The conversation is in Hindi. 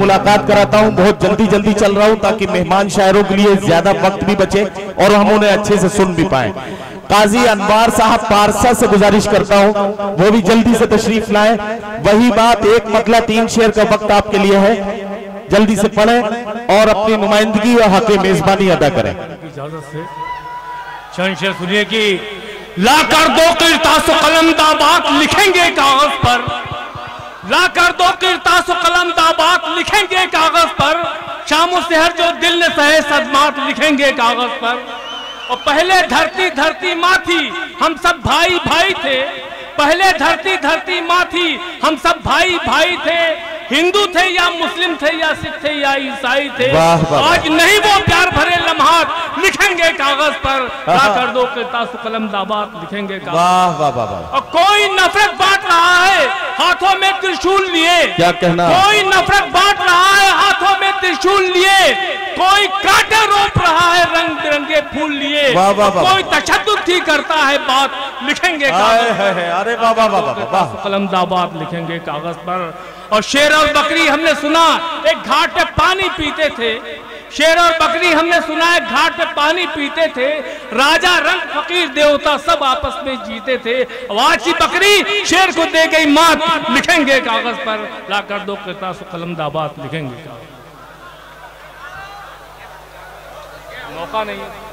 मुलाकात कराता हूं। बहुत जल्दी चल रहा हूं ताकि मेहमान शायरों के लिए ज्यादा वक्त भी बचे और हम उन्हें अच्छे से सुन भी पाए। काजी अनवार साहब पारसा से गुजारिश करता हूं वो भी जल्दी से तशरीफ लाएं। वही बात, एक मतला 3 शेर का वक्त आपके लिए है, जल्दी से पढ़ें और अपनी नुमाइंदगी और हक मेजबानी अदा करें। इजाजत से चंद शेर सुनिए कि ला कर दो किरतास कलम दाबात लिखेंगे कागज पर, ला कर दो किरतास कलम दाबात लिखेंगे कागज पर, शाम सहर जो दिल ने सहे सदमात लिखेंगे कागज पर। और पहले धरती धरती माँ थी, हम सब भाई भाई थे, पहले धरती धरती माँ थी, हम सब भाई भाई थे, हिंदू थे या मुस्लिम थे या सिख थे या ईसाई थे, आज नहीं वो प्यार भरे लम्हात लिखेंगे कागज पर, ला कर दो किरतास कलम दाबात लिखेंगे कागज। वाह वाह वाह। और कोई नफरत बांट रहा है हाथों में त्रिशूल लिए, क्या कहना, कोई नफरत बांट रहा है हाथों में त्रिशूल लिए, कोई कांटे रोप रहा है रंग बिरंगे फूल लिए, कोई तशद्दुद ही करता है बात लिखेंगे कागज। अरे वाह वाह वाह, कलम दाबात लिखेंगे कागज पर। और शेर और बकरी हमने सुना एक घाट पे पानी पीते थे, शेर और बकरी हमने सुना एक घाट पे पानी पीते थे, राजा रंग फकीर देवता सब आपस में जीते थे, वाची बकरी शेर को दे गई मात लिखेंगे कागज पर, ला कर दो किरतास कलम दाबात लिखेंगे। मौका नहीं है।